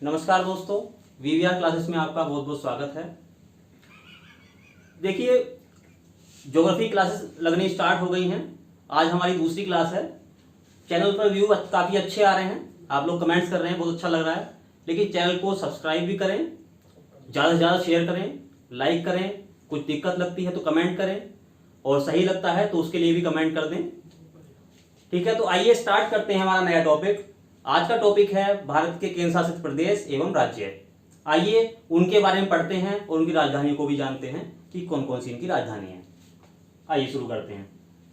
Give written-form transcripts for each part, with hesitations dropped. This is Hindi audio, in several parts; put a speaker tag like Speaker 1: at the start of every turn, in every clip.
Speaker 1: नमस्कार दोस्तों, वीवीआर क्लासेस में आपका बहुत बहुत स्वागत है। देखिए, ज्योग्राफी क्लासेस लगनी स्टार्ट हो गई हैं। आज हमारी दूसरी क्लास है। चैनल पर व्यू काफ़ी अच्छे आ रहे हैं, आप लोग कमेंट्स कर रहे हैं, बहुत अच्छा लग रहा है। लेकिन चैनल को सब्सक्राइब भी करें, ज़्यादा से ज़्यादा शेयर करें, लाइक करें। कुछ दिक्कत लगती है तो कमेंट करें, और सही लगता है तो उसके लिए भी कमेंट कर दें। ठीक है, तो आइए स्टार्ट करते हैं हमारा नया टॉपिक। आज का टॉपिक है भारत के केंद्र शासित प्रदेश एवं राज्य। आइए उनके बारे में पढ़ते हैं और उनकी राजधानियों को भी जानते हैं कि कौन कौन सी इनकी राजधानी है। आइए शुरू करते हैं।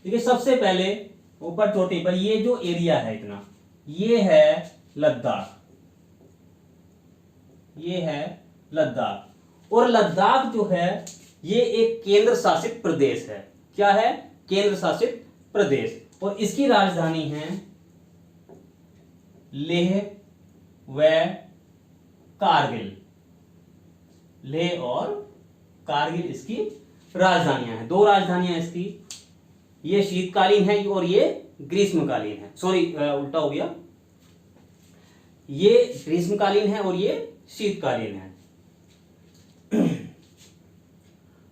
Speaker 1: देखिए, सबसे पहले ऊपर चोटी पर ये जो एरिया है इतना, ये है लद्दाख। ये है लद्दाख, और लद्दाख जो है ये एक केंद्र शासित प्रदेश है। क्या है? केंद्र शासित प्रदेश। और इसकी राजधानी है लेह व कारगिल। लेह और कारगिल इसकी राजधानियां हैं। दो राजधानियां इसकी, ये शीतकालीन है और ये ग्रीष्मकालीन है। सॉरी, उल्टा हो गया, ये ग्रीष्मकालीन है और ये शीतकालीन है।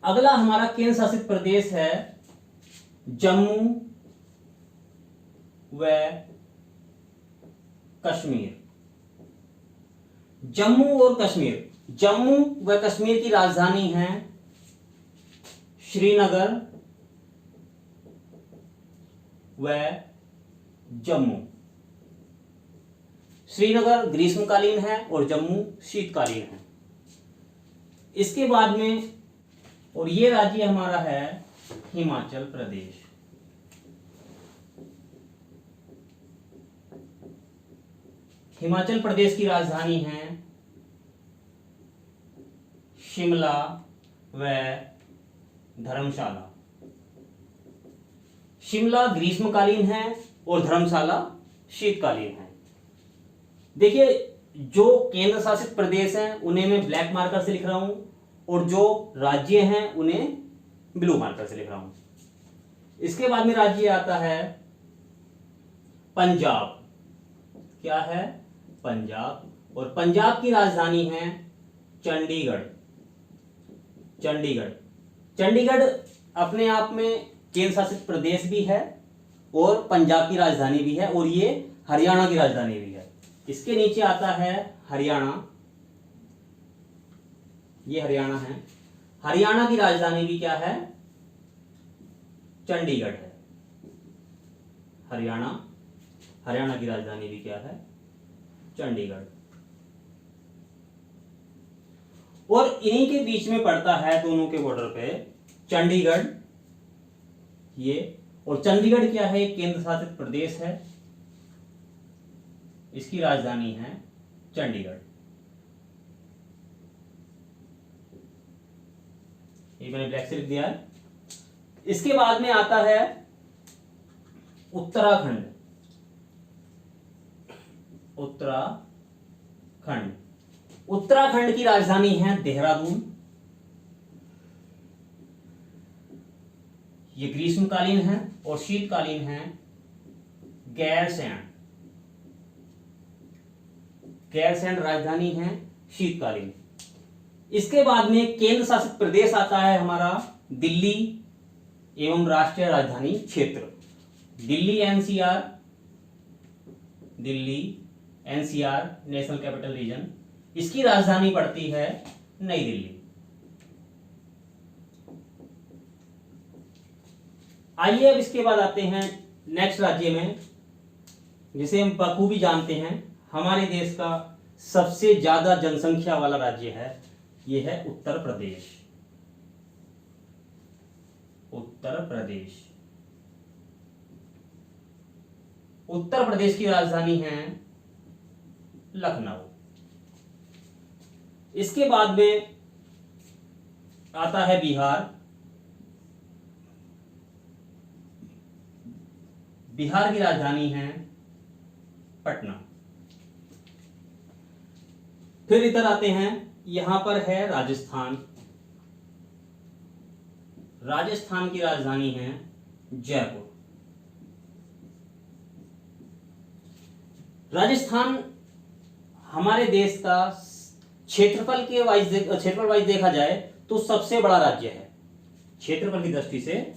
Speaker 1: अगला हमारा केंद्र शासित प्रदेश है जम्मू व कश्मीर। जम्मू और कश्मीर, जम्मू व कश्मीर की राजधानी है श्रीनगर व जम्मू। श्रीनगर ग्रीष्मकालीन है और जम्मू शीतकालीन है। इसके बाद में, और ये राज्य हमारा है हिमाचल प्रदेश। हिमाचल प्रदेश की राजधानी है शिमला व धर्मशाला। शिमला ग्रीष्मकालीन है और धर्मशाला शीतकालीन है। देखिए, जो केंद्र शासित प्रदेश हैं उन्हें मैं ब्लैक मार्कर से लिख रहा हूं, और जो राज्य हैं उन्हें ब्लू मार्कर से लिख रहा हूं। इसके बाद में राज्य आता है पंजाब। क्या है? पंजाब। और पंजाब की राजधानी है चंडीगढ़। चंडीगढ़, चंडीगढ़ अपने आप में केंद्र शासित प्रदेश भी है और पंजाब की राजधानी भी है, और ये हरियाणा की राजधानी भी है। इसके नीचे आता है हरियाणा। ये हरियाणा है। हरियाणा की राजधानी भी क्या है? चंडीगढ़ है। हरियाणा की राजधानी भी क्या है? चंडीगढ़। और इन्हीं के बीच में पड़ता है, दोनों के बॉर्डर पे, चंडीगढ़। ये और चंडीगढ़ क्या है? एक केंद्र शासित प्रदेश है। इसकी राजधानी है चंडीगढ़। ये मैंने ब्लैक से लिख दिया है। इसके बाद में आता है उत्तराखंड। उत्तराखंड, उत्तराखंड की राजधानी है देहरादून। ये ग्रीष्मकालीन है और शीतकालीन है गैरसैंण। गैरसैंण राजधानी है शीतकालीन। इसके बाद में केंद्र शासित प्रदेश आता है हमारा दिल्ली एवं राष्ट्रीय राजधानी क्षेत्र। Delhi NCR, Delhi NCR national capital region. इसकी राजधानी पड़ती है नई दिल्ली। आइए अब इसके बाद आते हैं नेक्स्ट राज्य में, जिसे हम बखूबी जानते हैं, हमारे देश का सबसे ज्यादा जनसंख्या वाला राज्य है। यह है उत्तर प्रदेश। उत्तर प्रदेश, उत्तर प्रदेश की राजधानी है लखनऊ। इसके बाद में आता है बिहार। बिहार की राजधानी है पटना। फिर इधर आते हैं, यहां पर है राजस्थान। राजस्थान की राजधानी है जयपुर। राजस्थान हमारे देश का क्षेत्रफल वाइज देखा जाए तो सबसे बड़ा राज्य है। क्षेत्रफल की दृष्टि से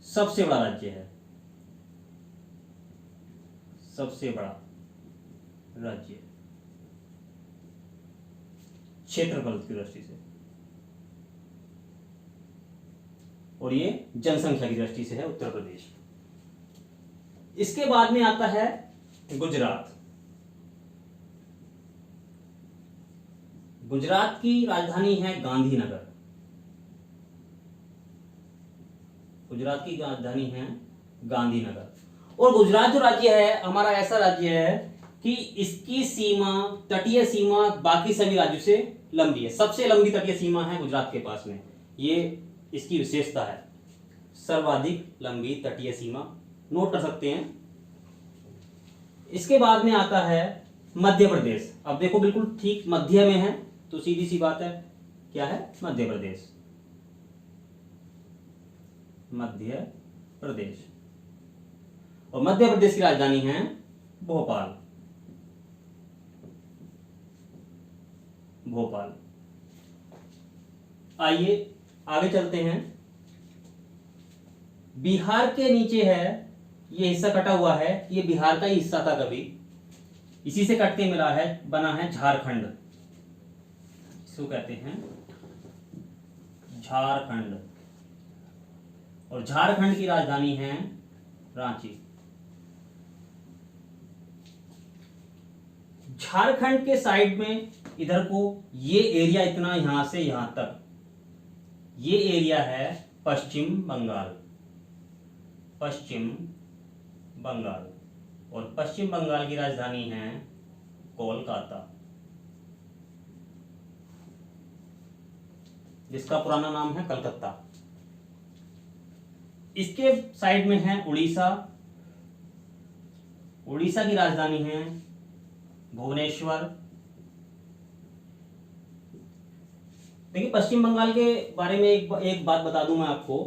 Speaker 1: सबसे बड़ा राज्य है, सबसे बड़ा राज्य क्षेत्रफल की दृष्टि से, और ये जनसंख्या की दृष्टि से है उत्तर प्रदेश। इसके बाद में आता है गुजरात। गुजरात की राजधानी है गांधीनगर। गुजरात की राजधानी है गांधीनगर। और गुजरात जो राज्य है हमारा ऐसा राज्य है कि इसकी सीमा, तटीय सीमा बाकी सभी राज्यों से लंबी है। सबसे लंबी तटीय सीमा है गुजरात के पास में, ये इसकी विशेषता है, सर्वाधिक लंबी तटीय सीमा, नोट कर सकते हैं। इसके बाद में आता है मध्य प्रदेश। अब देखो बिल्कुल ठीक मध्य में है, तो सीधी सी बात है, क्या है? मध्य प्रदेश। मध्य प्रदेश। और मध्य प्रदेश की राजधानी है भोपाल। भोपाल। आइए आगे चलते हैं। बिहार के नीचे है, ये हिस्सा कटा हुआ है, ये बिहार का ही हिस्सा था कभी, इसी से कट के मिला है, बना है झारखंड। इसको कहते हैं झारखंड। और झारखंड की राजधानी है रांची। झारखंड के साइड में इधर को ये एरिया इतना, यहां से यहां तक ये एरिया है पश्चिम बंगाल। पश्चिम बंगाल। और पश्चिम बंगाल की राजधानी है कोलकाता, जिसका पुराना नाम है कलकत्ता। इसके साइड में है उड़ीसा। उड़ीसा की राजधानी है भुवनेश्वर। देखिए पश्चिम बंगाल के बारे में एक बात बता दूं मैं आपको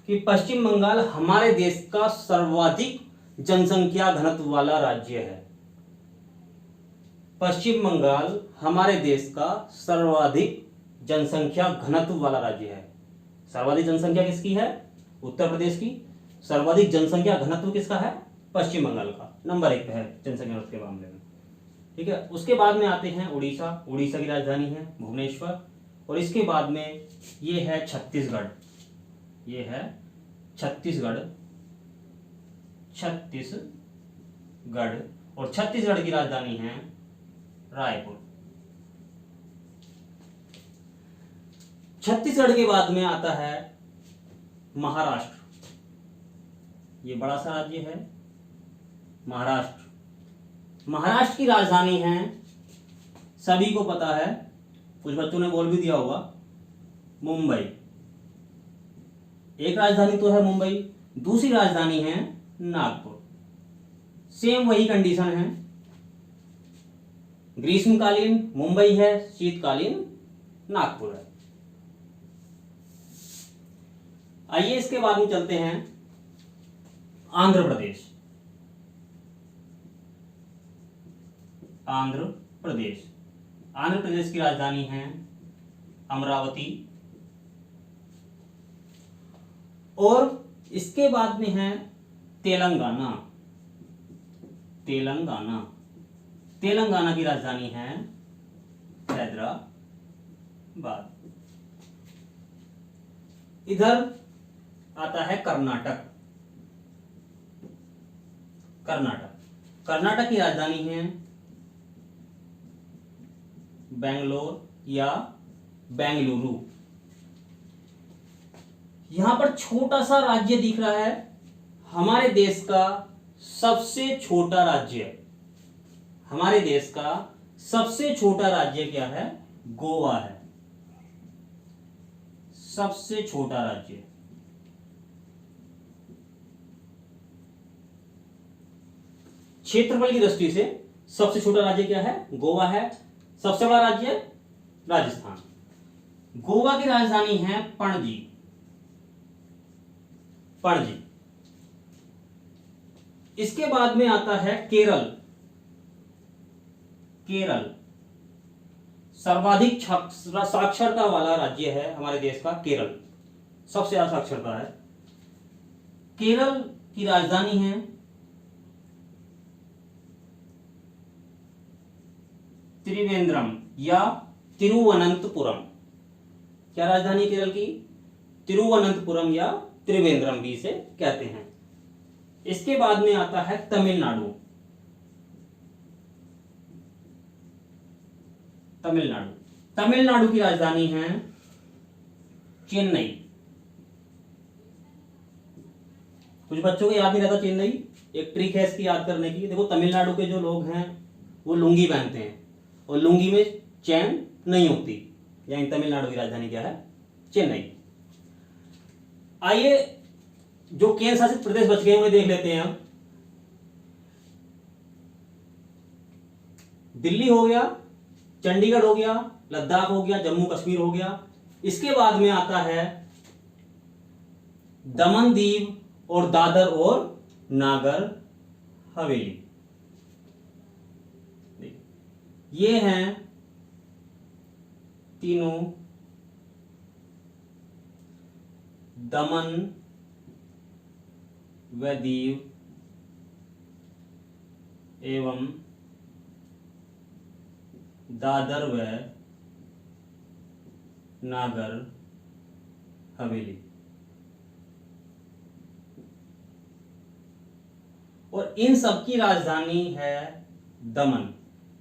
Speaker 1: कि पश्चिम बंगाल हमारे देश का सर्वाधिक जनसंख्या घनत्व वाला राज्य है। पश्चिम बंगाल हमारे देश का सर्वाधिक जनसंख्या घनत्व वाला राज्य है। सर्वाधिक जनसंख्या किसकी है? उत्तर प्रदेश की। सर्वाधिक जनसंख्या घनत्व किसका है? पश्चिम बंगाल का। नंबर 1 पे है जनसंख्या घनत्व के मामले में, ठीक है। उसके बाद में आते हैं उड़ीसा। उड़ीसा की राजधानी है भुवनेश्वर। और इसके बाद में ये है छत्तीसगढ़। ये है छत्तीसगढ़। छत्तीसगढ़। और छत्तीसगढ़ की राजधानी है रायपुर। छत्तीसगढ़ के बाद में आता है महाराष्ट्र। ये बड़ा सा राज्य है महाराष्ट्र। महाराष्ट्र की राजधानी है, सभी को पता है, कुछ बच्चों ने बोल भी दिया होगा, मुंबई। एक राजधानी तो है मुंबई, दूसरी राजधानी है नागपुर। सेम वही कंडीशन है, ग्रीष्मकालीन मुंबई है, शीतकालीन नागपुर है। आइए इसके बाद में चलते हैं आंध्र प्रदेश। आंध्र प्रदेश। आंध्र प्रदेश की राजधानी है अमरावती। और इसके बाद में है तेलंगाना। तेलंगाना। तेलंगाना की राजधानी है हैदराबाद। इधर आता है कर्नाटक। कर्नाटक। कर्नाटक की राजधानी है बेंगलोर या बेंगलुरु। यहां पर छोटा सा राज्य दिख रहा है, हमारे देश का सबसे छोटा राज्य। हमारे देश का सबसे छोटा राज्य क्या है? गोवा है। सबसे छोटा राज्य। क्षेत्रफल की दृष्टि से सबसे छोटा राज्य क्या है? गोवा है। सबसे बड़ा राज्य राजस्थान। गोवा की राजधानी है पणजी। पणजी। इसके बाद में आता है केरल। केरल। सर्वाधिक साक्षरता वाला राज्य है हमारे देश का केरल, सबसे ज्यादा साक्षरता है। केरल की राजधानी है त्रिवेंद्रम या तिरुवनंतपुरम। क्या राजधानी है केरल की? तिरुवनंतपुरम या त्रिवेंद्रम भी इसे कहते हैं। इसके बाद में आता है तमिलनाडु। तमिलनाडु तमिलनाडु की राजधानी है चेन्नई। कुछ बच्चों को याद नहीं रहता चेन्नई, एक ट्रिक है इसकी याद करने की। देखो तमिलनाडु के जो लोग हैं वो लुंगी पहनते हैं और लुंगी में चैन नहीं होती, यानी तमिलनाडु की राजधानी क्या है? चेन्नई। आइए जो केंद्र शासित प्रदेश बच गए उन्हें देख लेते हैं हम। दिल्ली हो गया, चंडीगढ़ हो गया, लद्दाख हो गया, जम्मू कश्मीर हो गया। इसके बाद में आता है दमन दीव और दादर और नागर हवेली। ये हैं तीनों दमन व दीव एवं दादर व नागर हवेली। और इन सब की राजधानी है दमन।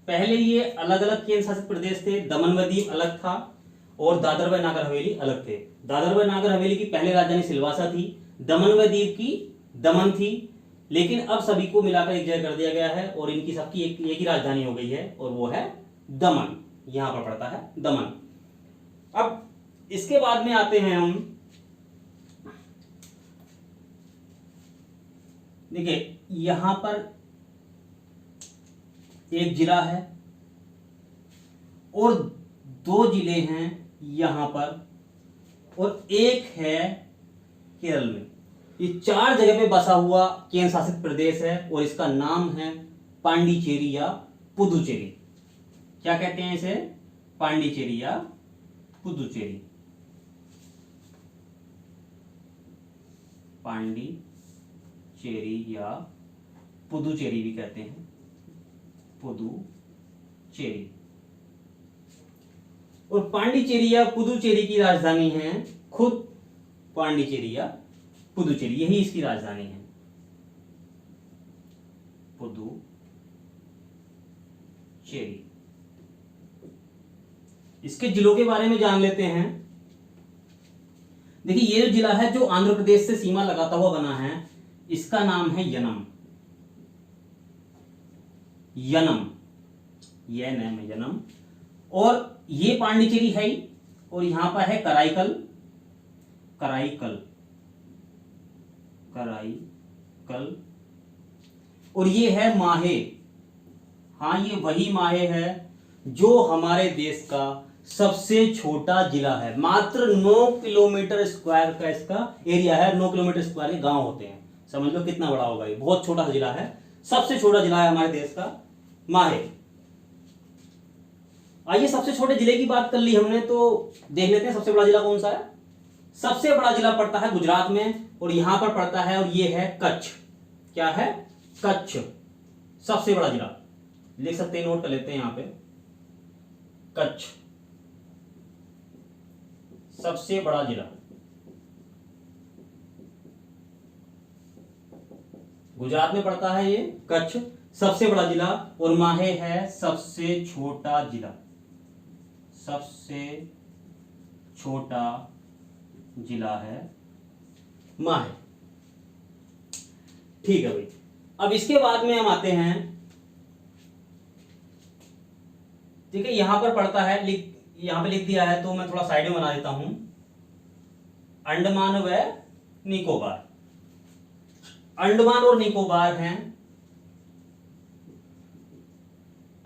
Speaker 1: पहले ये अलग अलग केंद्र शासित प्रदेश थे, दमन व दीव अलग था और दादर व नागर हवेली अलग थे। दादर व नागर हवेली की पहले राजधानी सिलवासा थी, दमन व दीव की दमन थी, लेकिन अब सभी को मिलाकर एक जगह कर दिया गया है और इनकी सबकी एक ही राजधानी हो गई है और वो है दमन। यहां पर पड़ता है दमन। अब इसके बाद में आते हैं हम, देखिए यहां पर एक जिला है और दो जिले हैं यहां पर और एक है केरल में। ये 4 जगह पे बसा हुआ केंद्र शासित प्रदेश है और इसका नाम है पांडिचेरी या पुदुचेरी। क्या कहते हैं इसे? पांडिचेरी या पुदुचेरी। पांडिचेरी या पुदुचेरी भी कहते हैं, पुदुचेरी। और पांडिचेरी या पुदुचेरी की राजधानी है खुद पांडिचेरी या पुदुचेरी, यही इसकी राजधानी है, पुदुचेरी। इसके जिलों के बारे में जान लेते हैं। देखिए ये जो जिला है जो आंध्र प्रदेश से सीमा लगाता हुआ बना है, इसका नाम है यनम। यनम, यह नाम है यनम। और ये पांडिचेरी है और यहां पर है कराईकल, कराईकल, कराईकल। और ये है माहे। हाँ ये वही माहे है जो हमारे देश का सबसे छोटा जिला है। मात्र 9 किलोमीटर स्क्वायर का इसका एरिया है। 9 किलोमीटर स्क्वायर के गांव होते हैं, समझ लो कितना बड़ा होगा ये। बहुत छोटा सा जिला है, सबसे छोटा जिला है हमारे देश का माहे। आइए सबसे छोटे जिले की बात कर ली हमने, तो देख लेते हैं सबसे बड़ा जिला कौन सा है। सबसे बड़ा जिला पड़ता है गुजरात में और यहां पर पड़ता है और ये है कच्छ। क्या है? कच्छ, सबसे बड़ा जिला। लिख सकते हैं, नोट कर लेते हैं यहां पे, कच्छ सबसे बड़ा जिला। गुजरात में पड़ता है ये कच्छ, सबसे बड़ा जिला। और माहे है सबसे छोटा जिला, सबसे छोटा जिला है माहे। ठीक है भाई। अब इसके बाद में हम आते हैं, ठीक है, यहां पर पड़ता है, यहां पे लिख दिया है तो मैं थोड़ा साइड में बना देता हूं, अंडमान व निकोबार। अंडमान और निकोबार हैं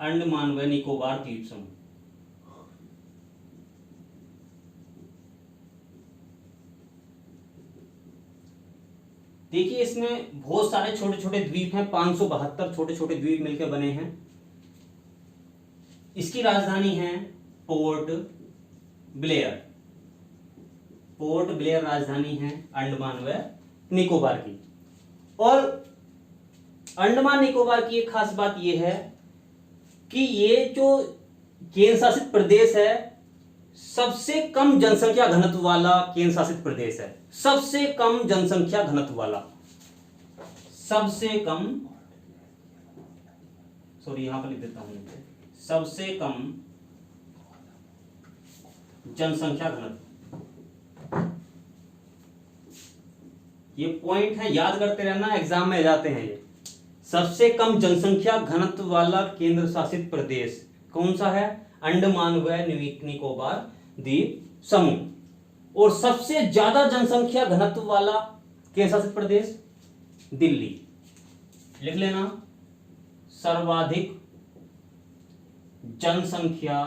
Speaker 1: अंडमान व निकोबार द्वीप समूह। देखिए इसमें बहुत सारे छोटे छोटे द्वीप हैं, 572 छोटे छोटे द्वीप मिलकर बने हैं। इसकी राजधानी है पोर्ट ब्लेयर। पोर्ट ब्लेयर राजधानी है अंडमान व निकोबार की। और अंडमान निकोबार की एक खास बात यह है कि ये जो केंद्र शासित प्रदेश है सबसे कम जनसंख्या घनत्व वाला केंद्र शासित प्रदेश है। सबसे कम जनसंख्या घनत्व वाला, सबसे कम, सॉरी यहां पर लिख देता हूं, सबसे कम जनसंख्या घनत्व। ये पॉइंट है, याद करते रहना, एग्जाम में आ जाते हैं ये। सबसे कम जनसंख्या घनत्व वाला केंद्र शासित प्रदेश कौन सा है? अंडमान व निकोबार द्वीप समूह। और सबसे ज्यादा जनसंख्या घनत्व वाला केंद्र शासित प्रदेश दिल्ली। लिख लेना, सर्वाधिक जनसंख्या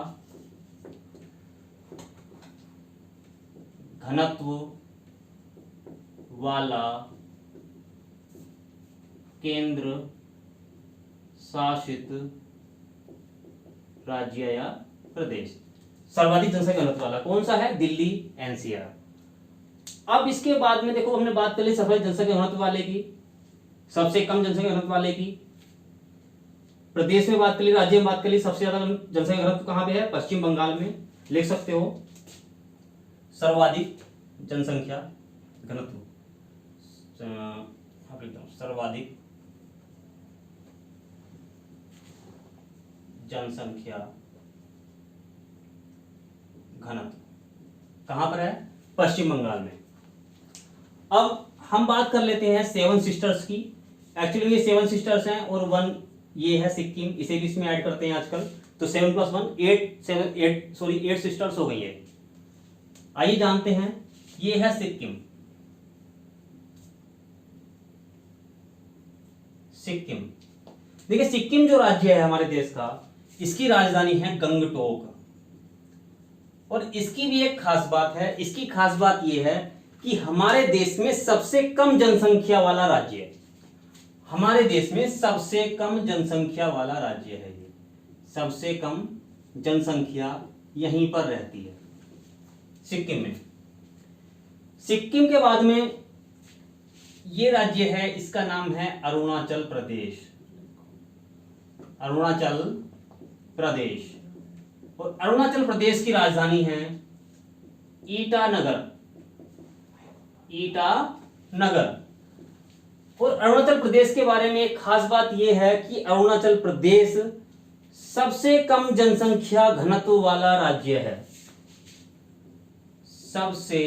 Speaker 1: घनत्व वाला केंद्र शासित राज्य या प्रदेश। सर्वाधिक जनसंख्या घनत्व वाला कौन सा है? दिल्ली, एनसीआर। अब इसके बाद में देखो, हमने बात कर ली सर्वाधिक जनसंख्या घनत्व वाले की, सबसे कम जनसंख्या घनत्व वाले की। प्रदेश में बात कर ली, राज्य में बात कर ली। सबसे ज्यादा जनसंख्या घनत्व कहां पे है? पश्चिम बंगाल में। लिख सकते हो सर्वाधिक जनसंख्या घनत्व, सर्वाधिक जनसंख्या घनत्व कहां पर है? पश्चिम बंगाल में। अब हम बात कर लेते हैं सेवन सिस्टर्स की। एक्चुअली ये सेवन सिस्टर्स हैं और वन ये है सिक्किम, इसे भी इसमें ऐड करते हैं आजकल। तो 7 + 1 8 सिस्टर्स हो गई है। आइए जानते हैं, ये है सिक्किम। सिक्किम, देखिए सिक्किम जो राज्य है हमारे देश का, इसकी राजधानी है गंगटोक। और इसकी भी एक खास बात है। इसकी खास बात यह है कि हमारे देश में सबसे कम जनसंख्या वाला राज्य है। हमारे देश में सबसे कम जनसंख्या वाला राज्य है ये। सबसे कम जनसंख्या यहीं पर रहती है, सिक्किम में। सिक्किम के बाद में ये राज्य है, इसका नाम है अरुणाचल प्रदेश। अरुणाचल प्रदेश। और अरुणाचल प्रदेश की राजधानी है ईटानगर। ईटानगर। और अरुणाचल प्रदेश के बारे में एक खास बात यह है कि अरुणाचल प्रदेश सबसे कम जनसंख्या घनत्व वाला राज्य है। सबसे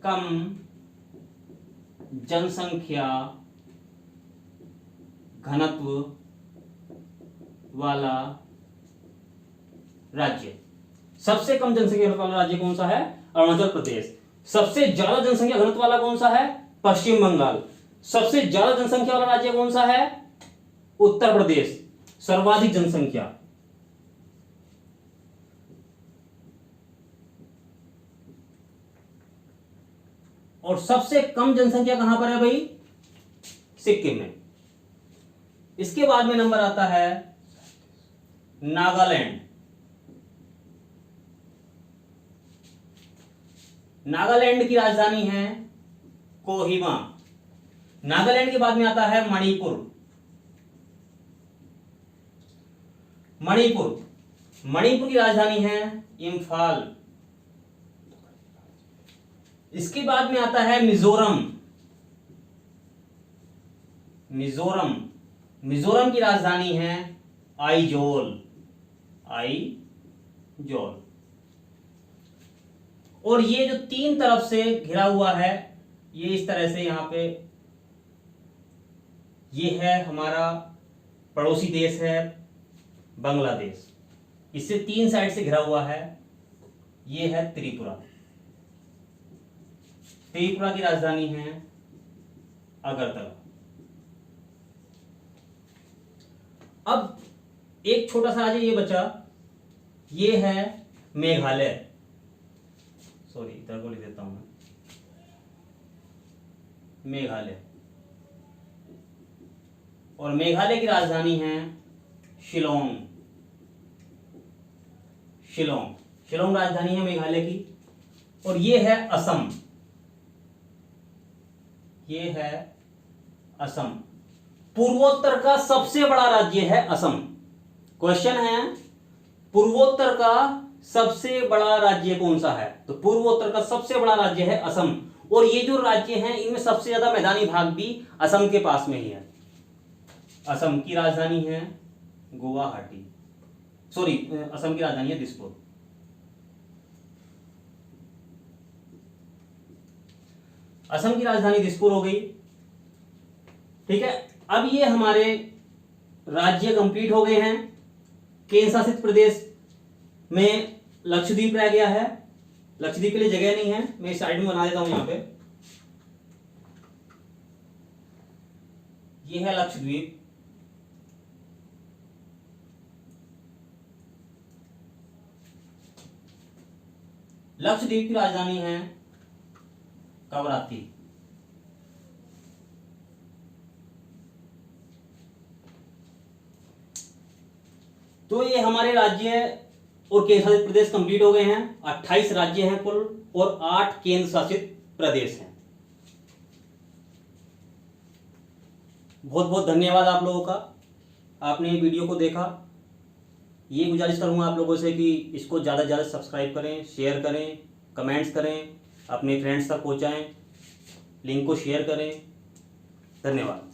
Speaker 1: कम जनसंख्या घनत्व वाला राज्य। सबसे कम जनसंख्या घनत्व वाला राज्य कौन सा है? अरुणाचल प्रदेश। सबसे ज्यादा जनसंख्या घनत्व वाला कौन सा है? पश्चिम बंगाल। सबसे ज्यादा जनसंख्या वाला राज्य कौन सा है? उत्तर प्रदेश, सर्वाधिक जनसंख्या। और सबसे कम जनसंख्या कहां पर है भाई? सिक्किम में। इसके बाद में नंबर आता है नागालैंड। नागालैंड की राजधानी है कोहिमा। नागालैंड के बाद में आता है मणिपुर। मणिपुर, मणिपुर की राजधानी है इम्फाल। इसके बाद में आता है मिजोरम। मिजोरम, मिजोरम की राजधानी है आइजोल। आइजोल। और ये जो तीन तरफ से घिरा हुआ है, ये इस तरह से यहां पे, ये है हमारा पड़ोसी देश है बांग्लादेश। इससे तीन साइड से घिरा हुआ है। ये है त्रिपुरा। त्रिपुरा की राजधानी है अगरतला। अब एक छोटा सा राज्य ये बचा, ये है मेघालय। सॉरी, इधर को लिख देता हूं मैं, मेघालय। और मेघालय की राजधानी है शिलोंग। शिलोंग। शिलोंग राजधानी है मेघालय की। और ये है असम, ये है असम। पूर्वोत्तर का सबसे बड़ा राज्य है असम। क्वेश्चन है पूर्वोत्तर का सबसे बड़ा राज्य कौन सा है? तो पूर्वोत्तर का सबसे बड़ा राज्य है असम। और ये जो राज्य हैं इनमें सबसे ज्यादा मैदानी भाग भी असम के पास में ही है। असम की राजधानी है गुवाहाटी, सॉरी असम की राजधानी है दिसपुर। असम की राजधानी दिसपुर हो गई। ठीक है, अब ये हमारे राज्य कंप्लीट हो गए हैं। केंद्र शासित प्रदेश में लक्षद्वीप रह गया है। लक्षद्वीप के लिए जगह नहीं है, मैं इस साइड में बना देता हूं। यहां पे ये है लक्षद्वीप। लक्षद्वीप की राजधानी है कवराती। तो ये हमारे राज्य और केंद्र शासित प्रदेश कंप्लीट हो गए हैं। 28 राज्य हैं कुल और 8 केंद्र शासित प्रदेश हैं। बहुत बहुत धन्यवाद आप लोगों का, आपने ये वीडियो को देखा। ये गुजारिश करूंगा आप लोगों से कि इसको ज़्यादा से ज़्यादा सब्सक्राइब करें, शेयर करें, कमेंट्स करें, अपने फ्रेंड्स तक पहुंचाएं, लिंक को शेयर करें। धन्यवाद।